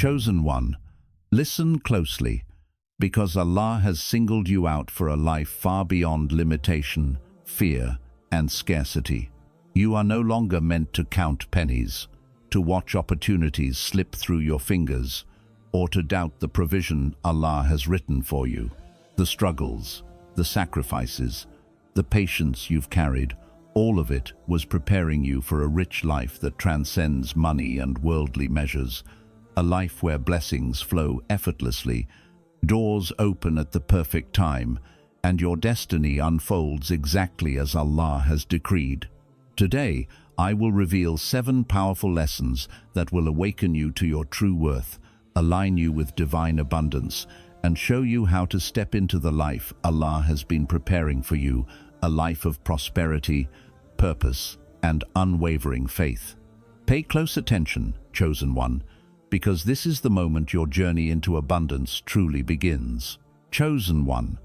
Chosen one, listen closely, because Allah has singled you out for a life far beyond limitation, fear, and scarcity. You are no longer meant to count pennies, to watch opportunities slip through your fingers, or to doubt the provision Allah has written for you. The struggles, the sacrifices, the patience you've carried, all of it was preparing you for a rich life that transcends money and worldly measures, a life where blessings flow effortlessly, doors open at the perfect time, and your destiny unfolds exactly as Allah has decreed. Today, I will reveal 7 powerful lessons that will awaken you to your true worth, align you with divine abundance, and show you how to step into the life Allah has been preparing for you, a life of prosperity, purpose, and unwavering faith. Pay close attention, chosen one, because this is the moment your journey into abundance truly begins. Chosen one,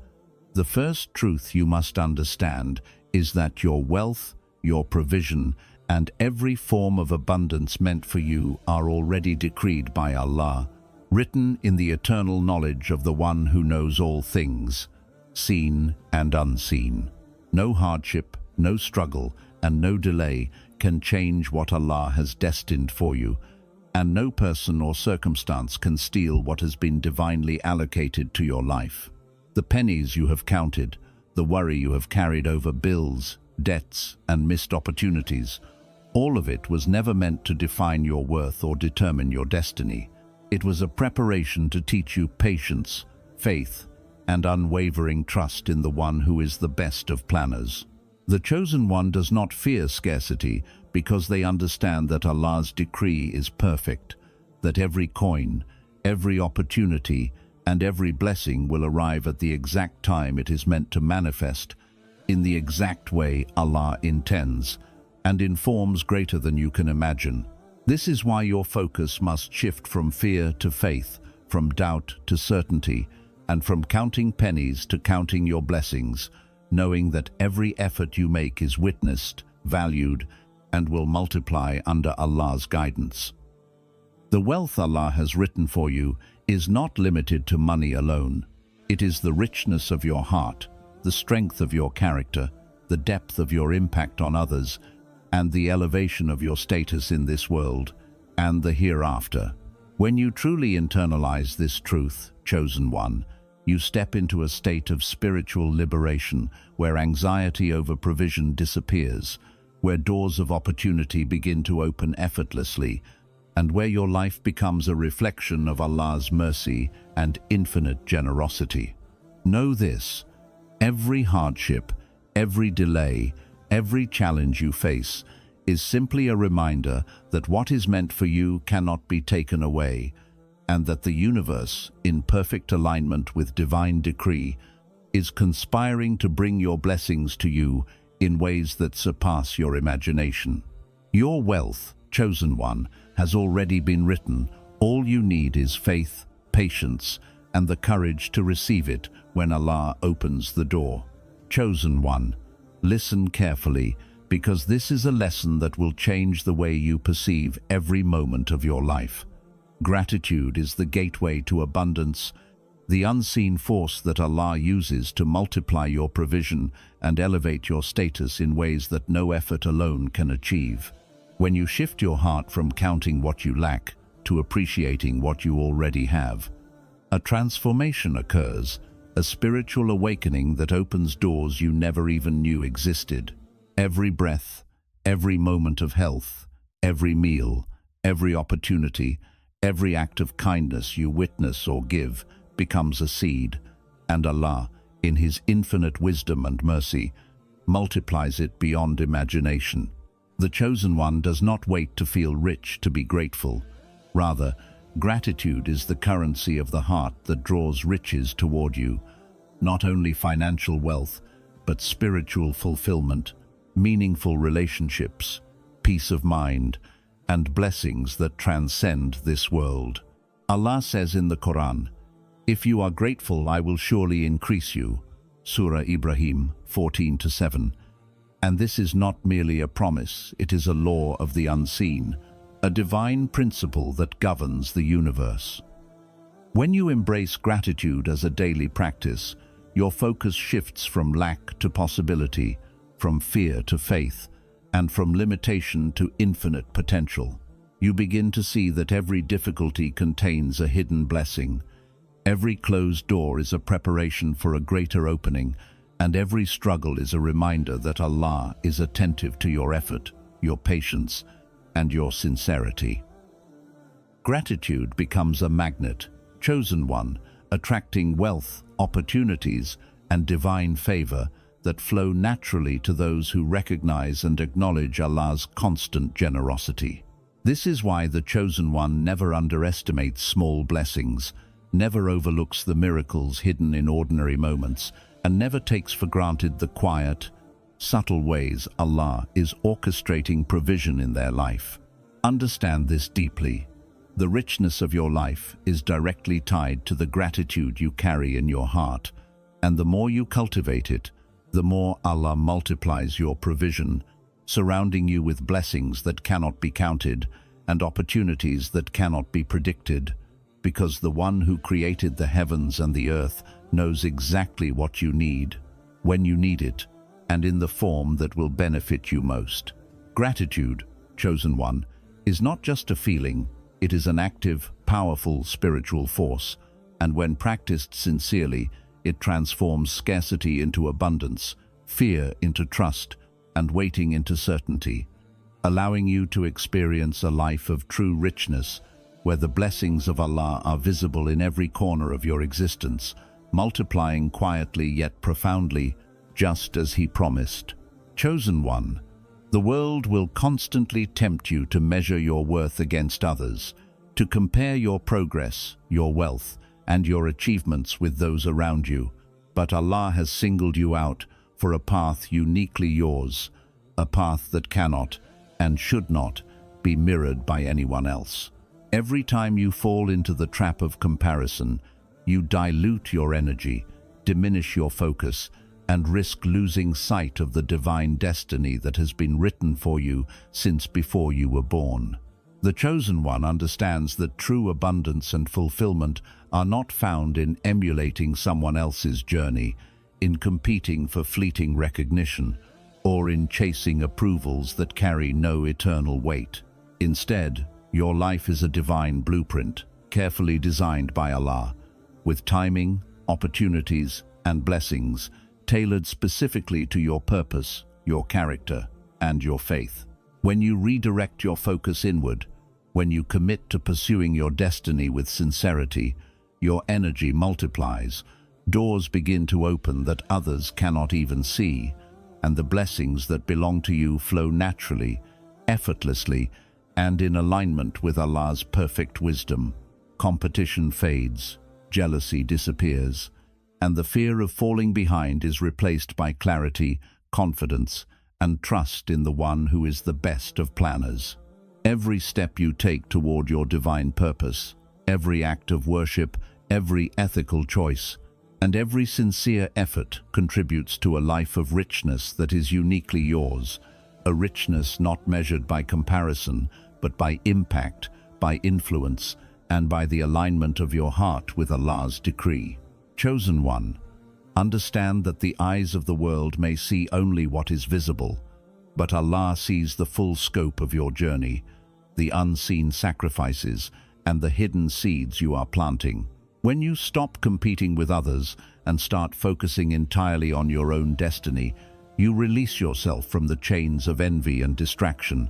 the first truth you must understand is that your wealth, your provision, and every form of abundance meant for you are already decreed by Allah, written in the eternal knowledge of the one who knows all things, seen and unseen. No hardship, no struggle, and no delay can change what Allah has destined for you, and no person or circumstance can steal what has been divinely allocated to your life. The pennies you have counted, the worry you have carried over bills, debts, and missed opportunities, all of it was never meant to define your worth or determine your destiny. It was a preparation to teach you patience, faith, and unwavering trust in the one who is the best of planners. The chosen one does not fear scarcity because they understand that Allah's decree is perfect, that every coin, every opportunity, and every blessing will arrive at the exact time it is meant to manifest, in the exact way Allah intends, and in forms greater than you can imagine. This is why your focus must shift from fear to faith, from doubt to certainty, and from counting pennies to counting your blessings, knowing that every effort you make is witnessed, valued, and will multiply under Allah's guidance. The wealth Allah has written for you is not limited to money alone. It is the richness of your heart, the strength of your character, the depth of your impact on others, and the elevation of your status in this world and the hereafter. When you truly internalize this truth, chosen one, you step into a state of spiritual liberation where anxiety over provision disappears, where doors of opportunity begin to open effortlessly, and where your life becomes a reflection of Allah's mercy and infinite generosity. Know this: every hardship, every delay, every challenge you face is simply a reminder that what is meant for you cannot be taken away, and that the universe, in perfect alignment with divine decree, is conspiring to bring your blessings to you in ways that surpass your imagination. Your wealth, chosen one, has already been written. All you need is faith, patience, and the courage to receive it when Allah opens the door. Chosen one, listen carefully, because this is a lesson that will change the way you perceive every moment of your life. Gratitude is the gateway to abundance, the unseen force that Allah uses to multiply your provision and elevate your status in ways that no effort alone can achieve. When you shift your heart from counting what you lack to appreciating what you already have, a transformation occurs, a spiritual awakening that opens doors you never even knew existed. Every breath, every moment of health, every meal, every opportunity, every act of kindness you witness or give becomes a seed, and Allah, in His infinite wisdom and mercy, multiplies it beyond imagination. The chosen one does not wait to feel rich to be grateful. Rather, gratitude is the currency of the heart that draws riches toward you, not only financial wealth, but spiritual fulfillment, meaningful relationships, peace of mind, and blessings that transcend this world. Allah says in the Quran, "If you are grateful, I will surely increase you." Surah Ibrahim 14-7. And this is not merely a promise, it is a law of the unseen, a divine principle that governs the universe. When you embrace gratitude as a daily practice, your focus shifts from lack to possibility, from fear to faith, and from limitation to infinite potential. You begin to see that every difficulty contains a hidden blessing. Every closed door is a preparation for a greater opening, and every struggle is a reminder that Allah is attentive to your effort, your patience, and your sincerity. Gratitude becomes a magnet, chosen one, attracting wealth, opportunities, and divine favor that flow naturally to those who recognize and acknowledge Allah's constant generosity. This is why the chosen one never underestimates small blessings, never overlooks the miracles hidden in ordinary moments, and never takes for granted the quiet, subtle ways Allah is orchestrating provision in their life. Understand this deeply. The richness of your life is directly tied to the gratitude you carry in your heart, and the more you cultivate it, the more Allah multiplies your provision, surrounding you with blessings that cannot be counted and opportunities that cannot be predicted, because the one who created the heavens and the earth knows exactly what you need, when you need it, and in the form that will benefit you most. Gratitude, chosen one, is not just a feeling, it is an active, powerful spiritual force, and when practiced sincerely, it transforms scarcity into abundance, fear into trust, and waiting into certainty, allowing you to experience a life of true richness, where the blessings of Allah are visible in every corner of your existence, multiplying quietly yet profoundly, just as He promised. Chosen one, the world will constantly tempt you to measure your worth against others, to compare your progress, your wealth, and your achievements with those around you. But Allah has singled you out for a path uniquely yours, a path that cannot and should not be mirrored by anyone else. Every time you fall into the trap of comparison, you dilute your energy, diminish your focus, and risk losing sight of the divine destiny that has been written for you since before you were born. The chosen one understands that true abundance and fulfillment are not found in emulating someone else's journey, in competing for fleeting recognition, or in chasing approvals that carry no eternal weight. Instead, your life is a divine blueprint, carefully designed by Allah, with timing, opportunities, and blessings tailored specifically to your purpose, your character, and your faith. When you redirect your focus inward, when you commit to pursuing your destiny with sincerity, your energy multiplies, doors begin to open that others cannot even see, and the blessings that belong to you flow naturally, effortlessly, and in alignment with Allah's perfect wisdom. Competition fades, jealousy disappears, and the fear of falling behind is replaced by clarity, confidence, and trust in the one who is the best of planners. Every step you take toward your divine purpose, every act of worship, every ethical choice, and every sincere effort contributes to a life of richness that is uniquely yours, a richness not measured by comparison, but by impact, by influence, and by the alignment of your heart with Allah's decree. Chosen one, understand that the eyes of the world may see only what is visible, but Allah sees the full scope of your journey, the unseen sacrifices, and the hidden seeds you are planting. When you stop competing with others and start focusing entirely on your own destiny, you release yourself from the chains of envy and distraction,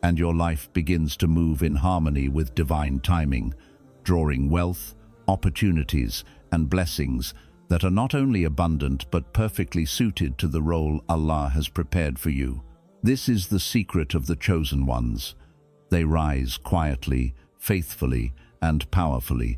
and your life begins to move in harmony with divine timing, drawing wealth, opportunities, and blessings that are not only abundant but perfectly suited to the role Allah has prepared for you. This is the secret of the chosen ones. They rise quietly, faithfully, and powerfully,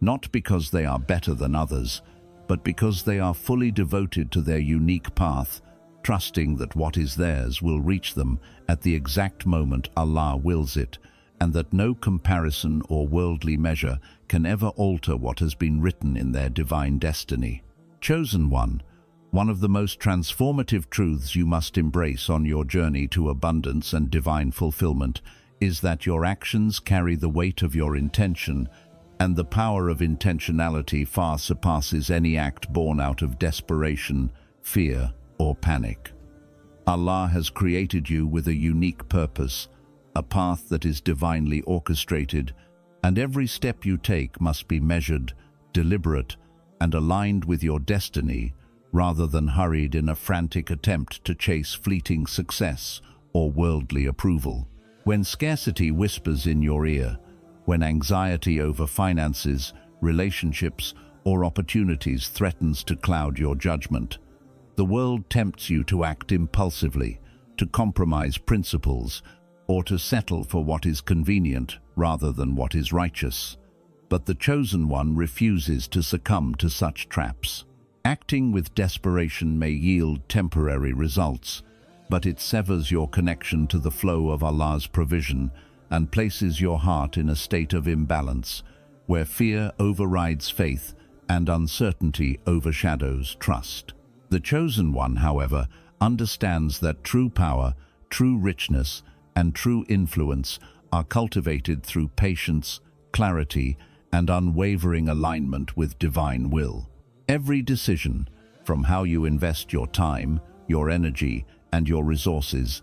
not because they are better than others, but because they are fully devoted to their unique path, trusting that what is theirs will reach them at the exact moment Allah wills it, and that no comparison or worldly measure can ever alter what has been written in their divine destiny. Chosen one of the most transformative truths you must embrace on your journey to abundance and divine fulfillment is that your actions carry the weight of your intention, and the power of intentionality far surpasses any act born out of desperation, fear, or panic. Allah has created you with a unique purpose, a path that is divinely orchestrated, and every step you take must be measured, deliberate, and aligned with your destiny, rather than hurried in a frantic attempt to chase fleeting success or worldly approval. When scarcity whispers in your ear, when anxiety over finances, relationships, or opportunities threatens to cloud your judgment, the world tempts you to act impulsively, to compromise principles, or to settle for what is convenient rather than what is righteous. But the chosen one refuses to succumb to such traps. Acting with desperation may yield temporary results, but it severs your connection to the flow of Allah's provision and places your heart in a state of imbalance, where fear overrides faith and uncertainty overshadows trust. The chosen one, however, understands that true power, true richness, and true influence are cultivated through patience, clarity, and unwavering alignment with divine will. Every decision, from how you invest your time, your energy, and your resources,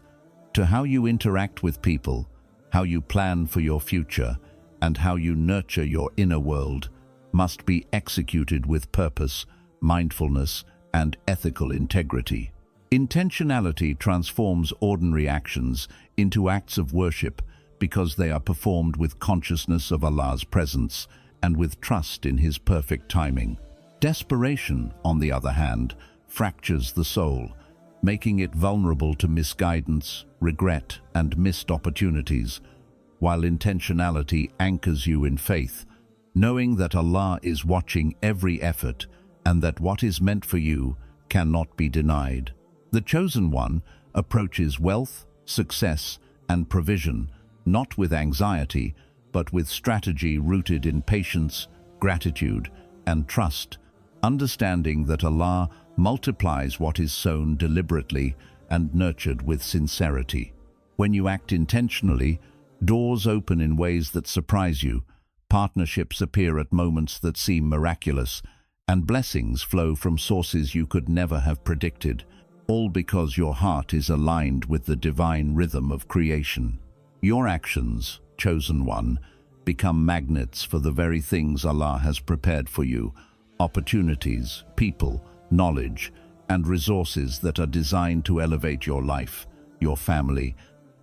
to how you interact with people, how you plan for your future, and how you nurture your inner world, must be executed with purpose, mindfulness, and ethical integrity. Intentionality transforms ordinary actions into acts of worship because they are performed with consciousness of Allah's presence and with trust in His perfect timing. Desperation, on the other hand, fractures the soul, making it vulnerable to misguidance, regret, and missed opportunities, while intentionality anchors you in faith, knowing that Allah is watching every effort and that what is meant for you cannot be denied. The chosen one approaches wealth, success, and provision not with anxiety, but with strategy rooted in patience, gratitude, and trust, understanding that Allah multiplies what is sown deliberately and nurtured with sincerity. When you act intentionally, doors open in ways that surprise you, partnerships appear at moments that seem miraculous, and blessings flow from sources you could never have predicted, all because your heart is aligned with the divine rhythm of creation. Your actions, chosen one, become magnets for the very things Allah has prepared for you, opportunities, people, knowledge, and resources that are designed to elevate your life, your family,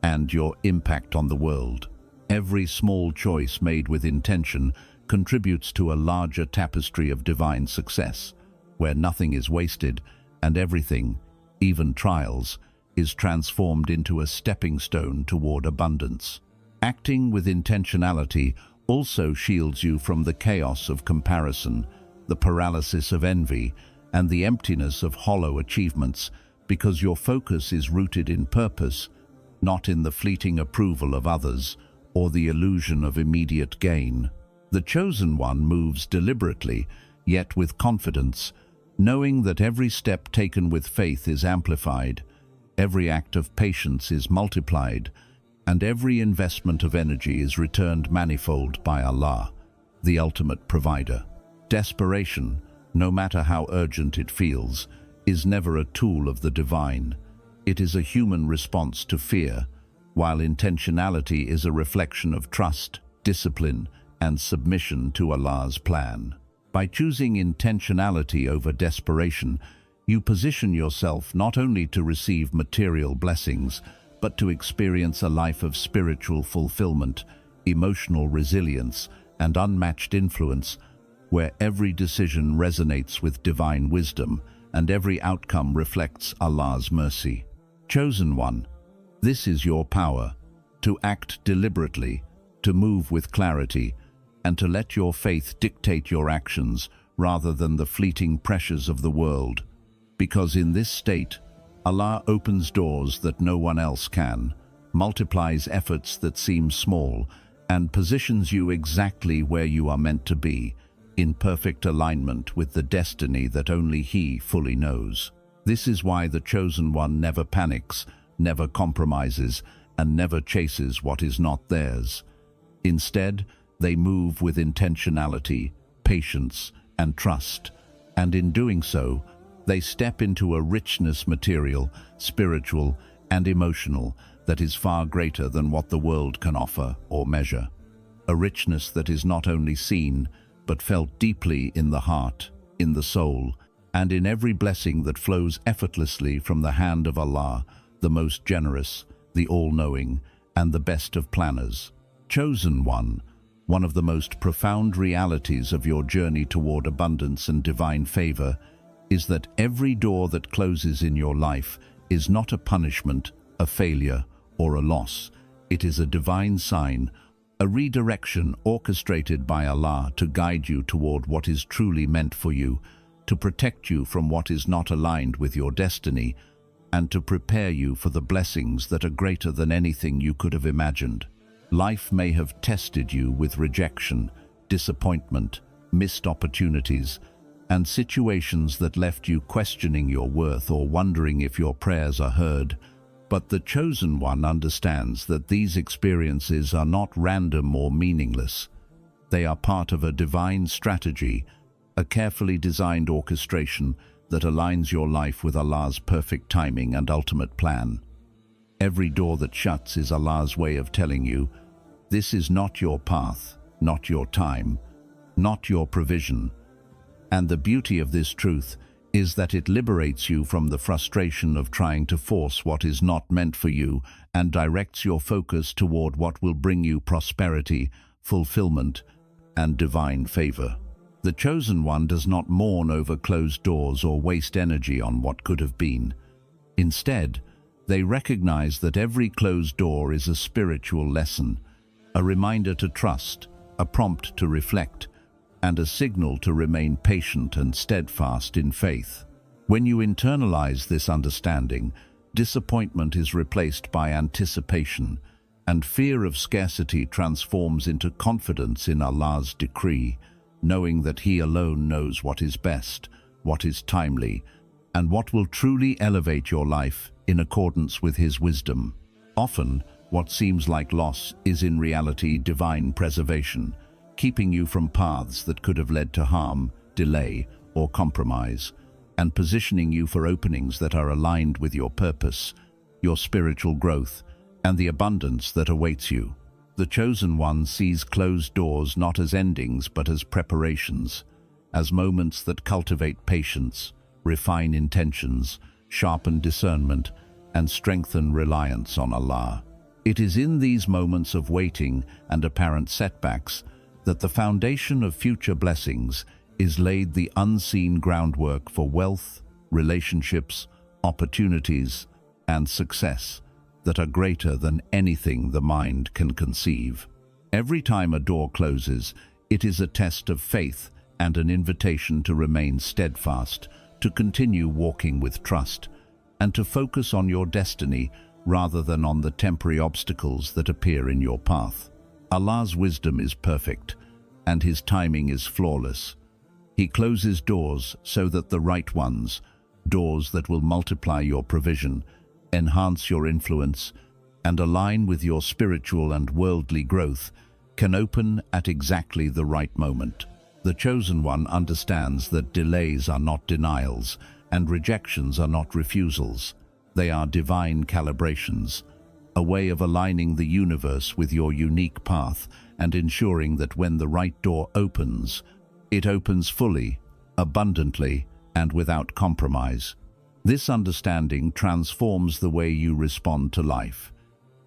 and your impact on the world. Every small choice made with intention contributes to a larger tapestry of divine success, where nothing is wasted and everything, even trials, is transformed into a stepping stone toward abundance. Acting with intentionality also shields you from the chaos of comparison, the paralysis of envy, and the emptiness of hollow achievements, because your focus is rooted in purpose, not in the fleeting approval of others or the illusion of immediate gain. The chosen one moves deliberately, yet with confidence, knowing that every step taken with faith is amplified, every act of patience is multiplied, and every investment of energy is returned manifold by Allah, the ultimate provider. Desperation, no matter how urgent it feels, is never a tool of the divine. It is a human response to fear, while intentionality is a reflection of trust, discipline, and submission to Allah's plan. By choosing intentionality over desperation, you position yourself not only to receive material blessings, but to experience a life of spiritual fulfillment, emotional resilience, and unmatched influence, where every decision resonates with divine wisdom and every outcome reflects Allah's mercy. Chosen one, this is your power, to act deliberately, to move with clarity, and to let your faith dictate your actions rather than the fleeting pressures of the world. Because in this state, Allah opens doors that no one else can, multiplies efforts that seem small, and positions you exactly where you are meant to be, in perfect alignment with the destiny that only He fully knows. This is why the chosen one never panics, never compromises, and never chases what is not theirs. Instead, they move with intentionality, patience, and trust, and in doing so, they step into a richness material, spiritual, and emotional that is far greater than what the world can offer or measure. A richness that is not only seen, but felt deeply in the heart, in the soul, and in every blessing that flows effortlessly from the hand of Allah, the most generous, the all-knowing, and the best of planners. Chosen one of the most profound realities of your journey toward abundance and divine favor is that every door that closes in your life is not a punishment, a failure, or a loss. It is a divine sign, a redirection orchestrated by Allah to guide you toward what is truly meant for you, to protect you from what is not aligned with your destiny, and to prepare you for the blessings that are greater than anything you could have imagined. Life may have tested you with rejection, disappointment, missed opportunities, and situations that left you questioning your worth or wondering if your prayers are heard. But the chosen one understands that these experiences are not random or meaningless. They are part of a divine strategy, a carefully designed orchestration that aligns your life with Allah's perfect timing and ultimate plan. Every door that shuts is Allah's way of telling you, this is not your path, not your time, not your provision. And the beauty of this truth is that it liberates you from the frustration of trying to force what is not meant for you and directs your focus toward what will bring you prosperity, fulfillment, and divine favor. The chosen one does not mourn over closed doors or waste energy on what could have been. Instead, they recognize that every closed door is a spiritual lesson, a reminder to trust, a prompt to reflect, and a signal to remain patient and steadfast in faith. When you internalize this understanding, disappointment is replaced by anticipation, and fear of scarcity transforms into confidence in Allah's decree, knowing that He alone knows what is best, what is timely, and what will truly elevate your life in accordance with His wisdom. Often, what seems like loss is in reality divine preservation, keeping you from paths that could have led to harm, delay, or compromise, and positioning you for openings that are aligned with your purpose, your spiritual growth, and the abundance that awaits you. The chosen one sees closed doors not as endings but as preparations, as moments that cultivate patience, refine intentions, sharpen discernment, and strengthen reliance on Allah. It is in these moments of waiting and apparent setbacks that the foundation of future blessings is laid, the unseen groundwork for wealth, relationships, opportunities, and success that are greater than anything the mind can conceive. Every time a door closes, it is a test of faith and an invitation to remain steadfast, to continue walking with trust, and to focus on your destiny rather than on the temporary obstacles that appear in your path. Allah's wisdom is perfect, and His timing is flawless. He closes doors so that the right ones, doors that will multiply your provision, enhance your influence, and align with your spiritual and worldly growth, can open at exactly the right moment. The chosen one understands that delays are not denials, and rejections are not refusals. They are divine calibrations, a way of aligning the universe with your unique path and ensuring that when the right door opens, it opens fully, abundantly, and without compromise. This understanding transforms the way you respond to life.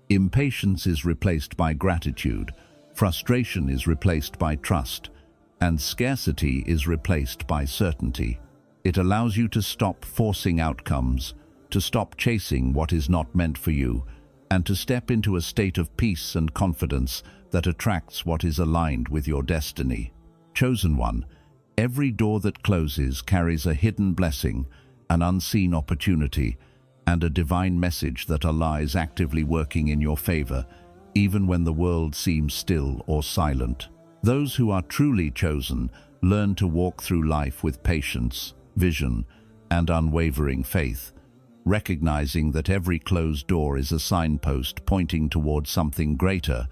Impatience is replaced by gratitude, frustration is replaced by trust, and scarcity is replaced by certainty. It allows you to stop forcing outcomes, to stop chasing what is not meant for you, and to step into a state of peace and confidence that attracts what is aligned with your destiny. Chosen one, every door that closes carries a hidden blessing, an unseen opportunity, and a divine message that Allah is actively working in your favor, even when the world seems still or silent. Those who are truly chosen learn to walk through life with patience, vision, and unwavering faith, recognizing that every closed door is a signpost pointing towards something greater,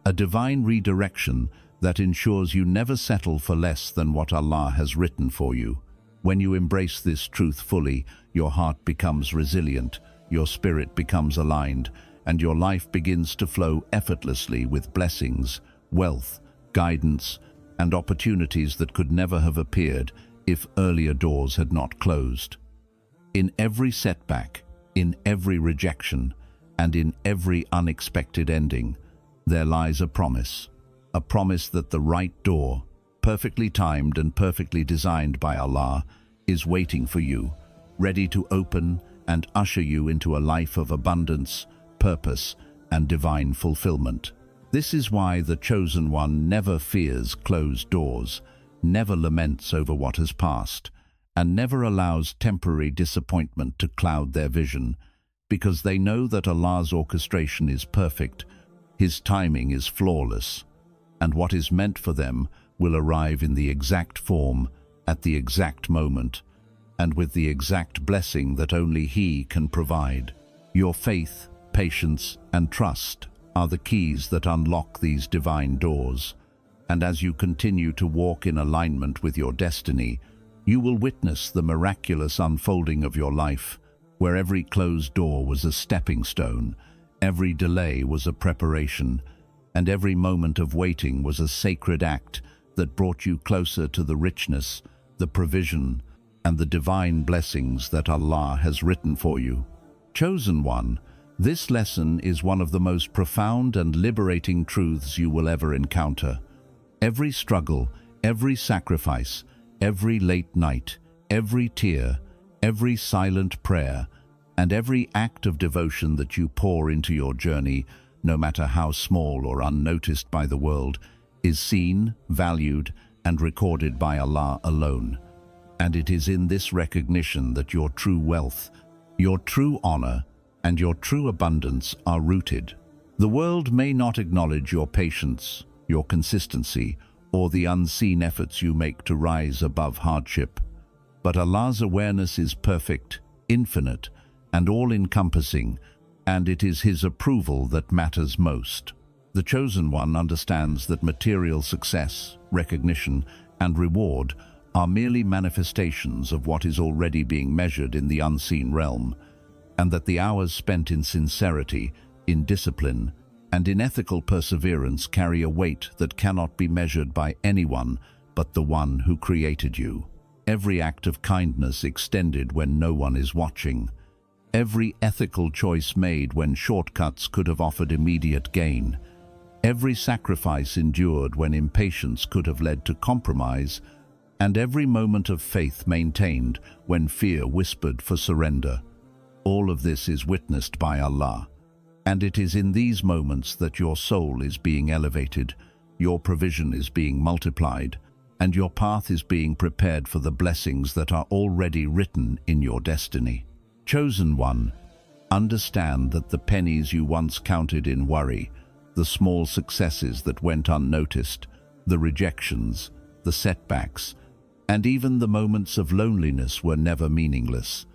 a divine redirection that ensures you never settle for less than what Allah has written for you. When you embrace this truth fully, your heart becomes resilient, your spirit becomes aligned, and your life begins to flow effortlessly with blessings, wealth, guidance, and opportunities that could never have appeared if earlier doors had not closed. In every setback, in every rejection, and in every unexpected ending, there lies a promise that the right door, perfectly timed and perfectly designed by Allah, is waiting for you, ready to open and usher you into a life of abundance, purpose, and divine fulfillment. This is why the Chosen One never fears closed doors, never laments over what has passed, and never allows temporary disappointment to cloud their vision, because they know that Allah's orchestration is perfect, His timing is flawless, and what is meant for them will arrive in the exact form, at the exact moment, and with the exact blessing that only He can provide. Your faith, patience, and trust are the keys that unlock these divine doors, and as you continue to walk in alignment with your destiny, you will witness the miraculous unfolding of your life, where every closed door was a stepping stone, every delay was a preparation, and every moment of waiting was a sacred act that brought you closer to the richness, the provision, and the divine blessings that Allah has written for you. Chosen One, this lesson is one of the most profound and liberating truths you will ever encounter. Every struggle, every sacrifice, every late night, every tear, every silent prayer, and every act of devotion that you pour into your journey, no matter how small or unnoticed by the world, is seen, valued, and recorded by Allah alone. And it is in this recognition that your true wealth, your true honor, and your true abundance are rooted. The world may not acknowledge your patience, your consistency, or the unseen efforts you make to rise above hardship, but Allah's awareness is perfect, infinite, and all-encompassing, and it is His approval that matters most. The Chosen One understands that material success, recognition, and reward are merely manifestations of what is already being measured in the unseen realm, and that the hours spent in sincerity, in discipline, and in ethical perseverance carry a weight that cannot be measured by anyone but the One who created you. Every act of kindness extended when no one is watching, every ethical choice made when shortcuts could have offered immediate gain, every sacrifice endured when impatience could have led to compromise, and every moment of faith maintained when fear whispered for surrender. All of this is witnessed by Allah, and it is in these moments that your soul is being elevated, your provision is being multiplied, and your path is being prepared for the blessings that are already written in your destiny. Chosen One, understand that the pennies you once counted in worry, the small successes that went unnoticed, the rejections, the setbacks, and even the moments of loneliness were never meaningless.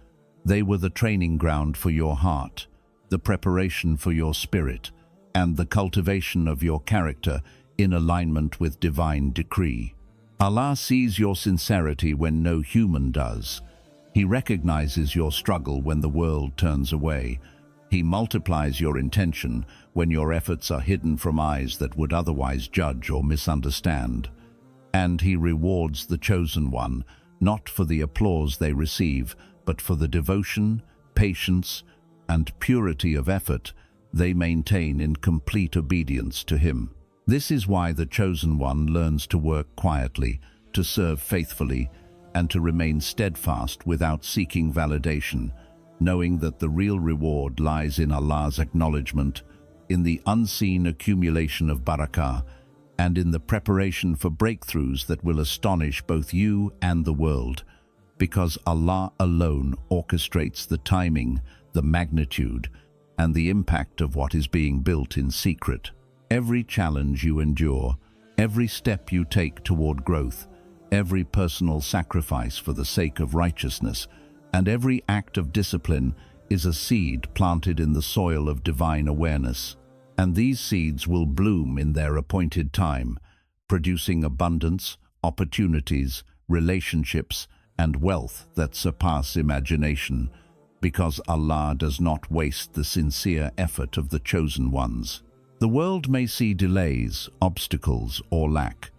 They were the training ground for your heart, the preparation for your spirit, and the cultivation of your character in alignment with divine decree. Allah sees your sincerity when no human does. He recognizes your struggle when the world turns away. He multiplies your intention when your efforts are hidden from eyes that would otherwise judge or misunderstand. And He rewards the Chosen One, not for the applause they receive, but for the devotion, patience, and purity of effort they maintain in complete obedience to Him. This is why the Chosen One learns to work quietly, to serve faithfully, and to remain steadfast without seeking validation, knowing that the real reward lies in Allah's acknowledgement, in the unseen accumulation of barakah, and in the preparation for breakthroughs that will astonish both you and the world, because Allah alone orchestrates the timing, the magnitude, and the impact of what is being built in secret. Every challenge you endure, every step you take toward growth, every personal sacrifice for the sake of righteousness, and every act of discipline is a seed planted in the soil of divine awareness, and these seeds will bloom in their appointed time, producing abundance, opportunities, relationships, and wealth that surpass imagination, because Allah does not waste the sincere effort of the chosen ones. The world may see delays, obstacles, or lack,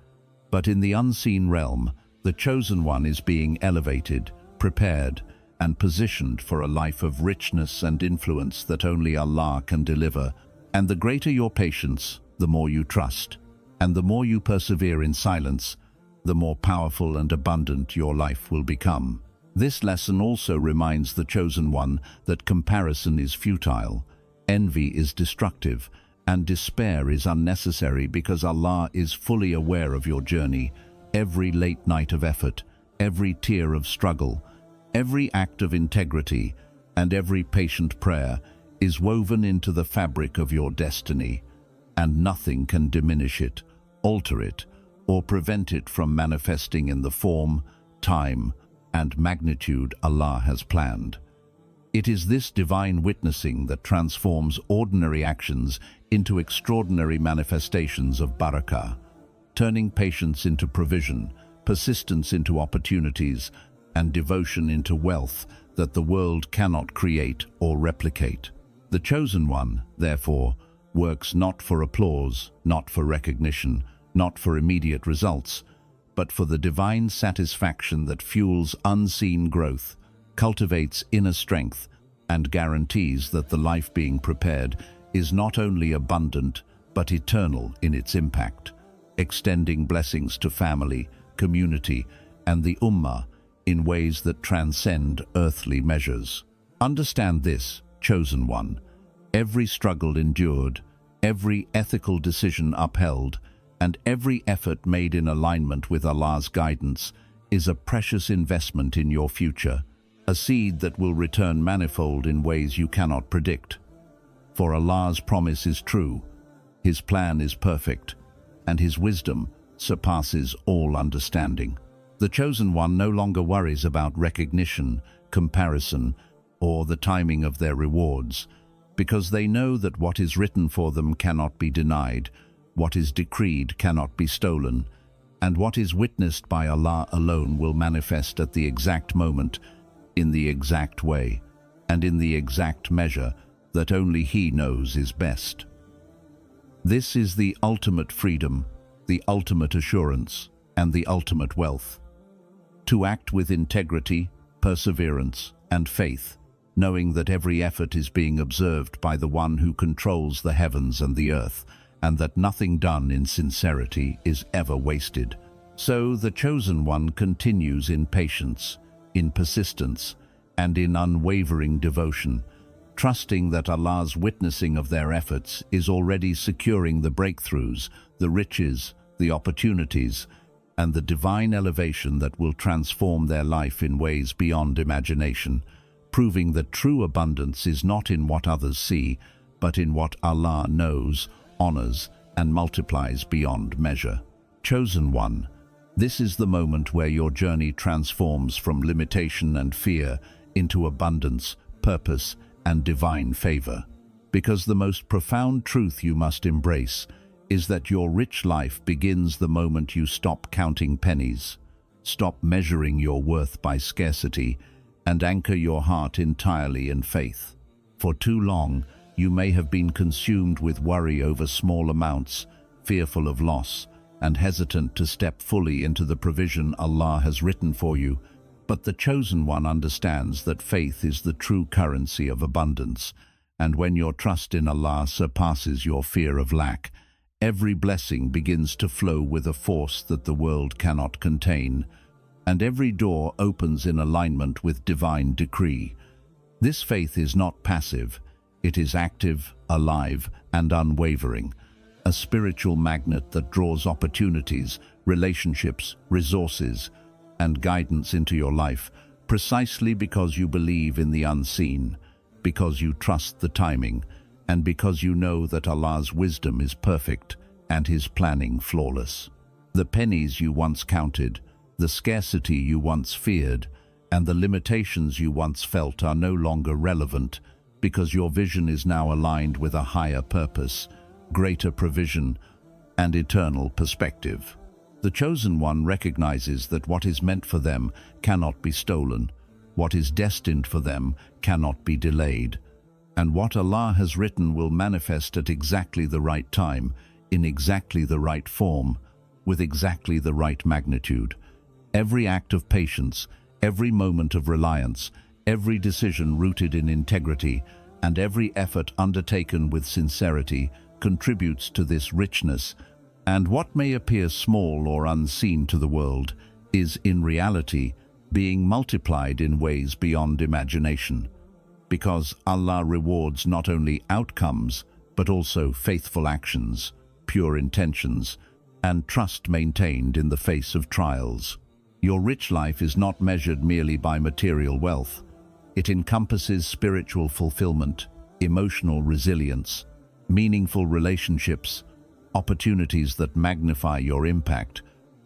but in the unseen realm, the chosen one is being elevated, prepared, and positioned for a life of richness and influence that only Allah can deliver. And the greater your patience, the more you trust, and the more you persevere in silence, the more powerful and abundant your life will become. This lesson also reminds the chosen one that comparison is futile, envy is destructive, and despair is unnecessary, because Allah is fully aware of your journey, every late night of effort, every tear of struggle, every act of integrity, and every patient prayer is woven into the fabric of your destiny, and nothing can diminish it, alter it, or prevent it from manifesting in the form, time, and magnitude Allah has planned. It is this divine witnessing that transforms ordinary actions into extraordinary manifestations of barakah, turning patience into provision, persistence into opportunities, and devotion into wealth that the world cannot create or replicate. The chosen one, therefore, works not for applause, not for recognition, not for immediate results, but for the divine satisfaction that fuels unseen growth, cultivates inner strength, and guarantees that the life being prepared is not only abundant, but eternal in its impact, extending blessings to family, community, and the ummah in ways that transcend earthly measures. Understand this, chosen one: every struggle endured, every ethical decision upheld, and every effort made in alignment with Allah's guidance is a precious investment in your future, a seed that will return manifold in ways you cannot predict. For Allah's promise is true, His plan is perfect, and His wisdom surpasses all understanding. The chosen one no longer worries about recognition, comparison, or the timing of their rewards, because they know that what is written for them cannot be denied, what is decreed cannot be stolen, and what is witnessed by Allah alone will manifest at the exact moment, in the exact way, and in the exact measure that only He knows is best. This is the ultimate freedom, the ultimate assurance, and the ultimate wealth. To act with integrity, perseverance, and faith, knowing that every effort is being observed by the one who controls the heavens and the earth, and that nothing done in sincerity is ever wasted. So the chosen one continues in patience, in persistence, and in unwavering devotion, trusting that Allah's witnessing of their efforts is already securing the breakthroughs, the riches, the opportunities, and the divine elevation that will transform their life in ways beyond imagination, proving that true abundance is not in what others see, but in what Allah knows, honors, and multiplies beyond measure. Chosen one, this is the moment where your journey transforms from limitation and fear into abundance, purpose, and divine favor. Because the most profound truth you must embrace is that your rich life begins the moment you stop counting pennies, stop measuring your worth by scarcity, and anchor your heart entirely in faith. For too long, you may have been consumed with worry over small amounts, fearful of loss, and hesitant to step fully into the provision Allah has written for you. But the chosen one understands that faith is the true currency of abundance, and when your trust in Allah surpasses your fear of lack, every blessing begins to flow with a force that the world cannot contain, and every door opens in alignment with divine decree. This faith is not passive, it is active, alive, and unwavering, a spiritual magnet that draws opportunities, relationships, resources, and guidance into your life, precisely because you believe in the unseen, because you trust the timing, and because you know that Allah's wisdom is perfect and His planning flawless. The pennies you once counted, the scarcity you once feared, and the limitations you once felt are no longer relevant because your vision is now aligned with a higher purpose, greater provision, and eternal perspective. The chosen one recognizes that what is meant for them cannot be stolen, what is destined for them cannot be delayed, and what Allah has written will manifest at exactly the right time, in exactly the right form, with exactly the right magnitude. Every act of patience, every moment of reliance, every decision rooted in integrity, and every effort undertaken with sincerity contributes to this richness, and what may appear small or unseen to the world is, in reality, being multiplied in ways beyond imagination. Because Allah rewards not only outcomes, but also faithful actions, pure intentions, and trust maintained in the face of trials. Your rich life is not measured merely by material wealth. It encompasses spiritual fulfillment, emotional resilience, meaningful relationships, opportunities that magnify your impact,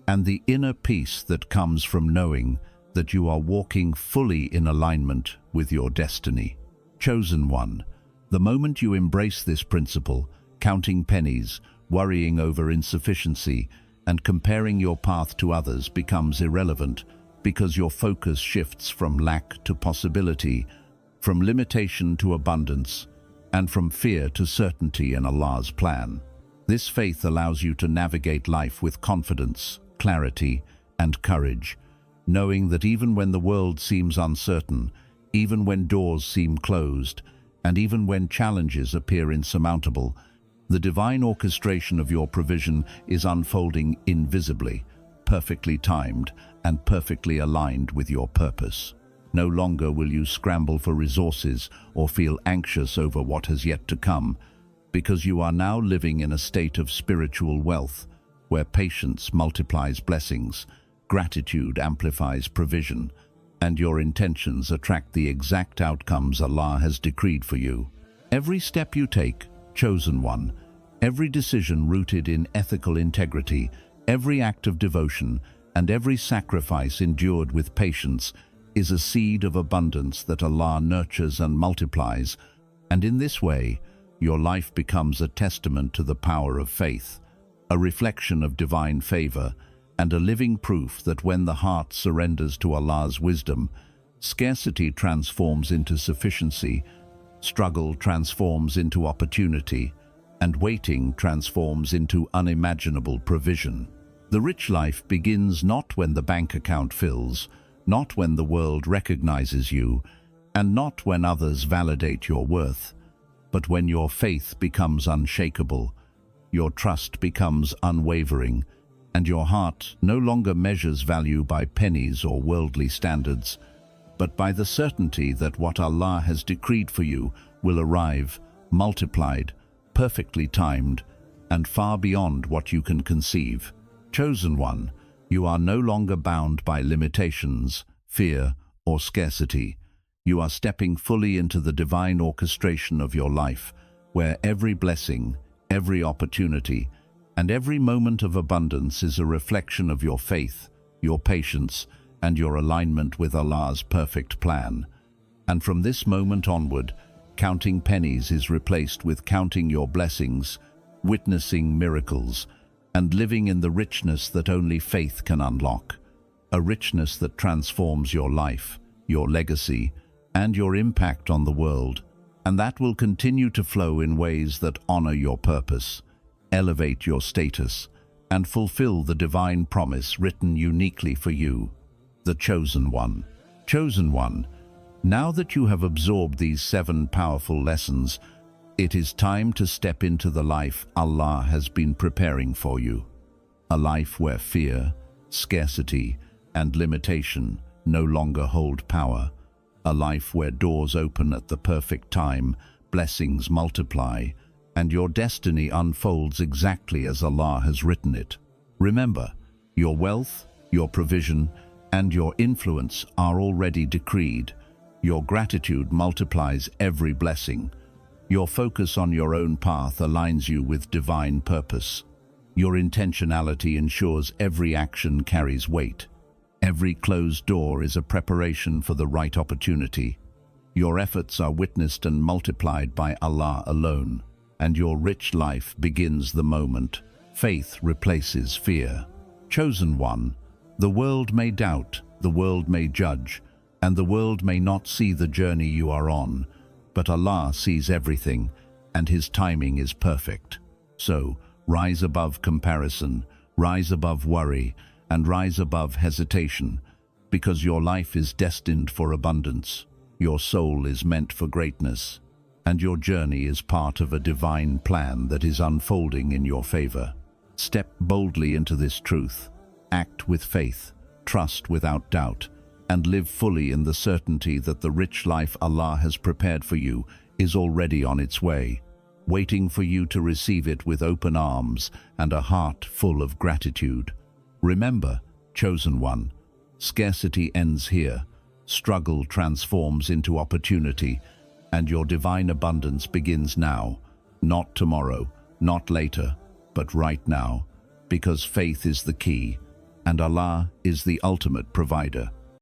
and the inner peace that comes from knowing that you are walking fully in alignment with your destiny. Chosen one, the moment you embrace this principle, counting pennies, worrying over insufficiency, and comparing your path to others becomes irrelevant because your focus shifts from lack to possibility, from limitation to abundance, and from fear to certainty in Allah's plan. This faith allows you to navigate life with confidence, clarity, and courage, knowing that even when the world seems uncertain, even when doors seem closed, and even when challenges appear insurmountable, the divine orchestration of your provision is unfolding invisibly, perfectly timed, and perfectly aligned with your purpose. No longer will you scramble for resources or feel anxious over what has yet to come, because you are now living in a state of spiritual wealth, where patience multiplies blessings, gratitude amplifies provision, and your intentions attract the exact outcomes Allah has decreed for you. Every step you take, chosen one, every decision rooted in ethical integrity, every act of devotion, and every sacrifice endured with patience is a seed of abundance that Allah nurtures and multiplies, and in this way, your life becomes a testament to the power of faith, a reflection of divine favor, and a living proof that when the heart surrenders to Allah's wisdom, scarcity transforms into sufficiency, struggle transforms into opportunity, and waiting transforms into unimaginable provision. The rich life begins not when the bank account fills, not when the world recognizes you, and not when others validate your worth, but when your faith becomes unshakable, your trust becomes unwavering, and your heart no longer measures value by pennies or worldly standards, but by the certainty that what Allah has decreed for you will arrive, multiplied, perfectly timed, and far beyond what you can conceive. Chosen one, you are no longer bound by limitations, fear, or scarcity. You are stepping fully into the divine orchestration of your life, where every blessing, every opportunity, and every moment of abundance is a reflection of your faith, your patience, and your alignment with Allah's perfect plan. And from this moment onward, counting pennies is replaced with counting your blessings, witnessing miracles, and living in the richness that only faith can unlock. A richness that transforms your life, your legacy, and your impact on the world, and that will continue to flow in ways that honor your purpose, elevate your status, and fulfill the divine promise written uniquely for you, the chosen one. Chosen one, now that you have absorbed these 7 powerful lessons, it is time to step into the life Allah has been preparing for you. A life where fear, scarcity, and limitation no longer hold power. A life where doors open at the perfect time, blessings multiply, and your destiny unfolds exactly as Allah has written it. Remember, your wealth, your provision, and your influence are already decreed. Your gratitude multiplies every blessing. Your focus on your own path aligns you with divine purpose. Your intentionality ensures every action carries weight. Every closed door is a preparation for the right opportunity. Your efforts are witnessed and multiplied by Allah alone, and your rich life begins the moment faith replaces fear. Chosen one, the world may doubt, the world may judge, and the world may not see the journey you are on, but Allah sees everything, and His timing is perfect. So, rise above comparison, rise above worry, and rise above hesitation, because your life is destined for abundance, your soul is meant for greatness, and your journey is part of a divine plan that is unfolding in your favor. Step boldly into this truth, act with faith, trust without doubt, and live fully in the certainty that the rich life Allah has prepared for you is already on its way, waiting for you to receive it with open arms and a heart full of gratitude. Remember, chosen one, scarcity ends here, struggle transforms into opportunity, and your divine abundance begins now, not tomorrow, not later, but right now, because faith is the key, and Allah is the ultimate provider.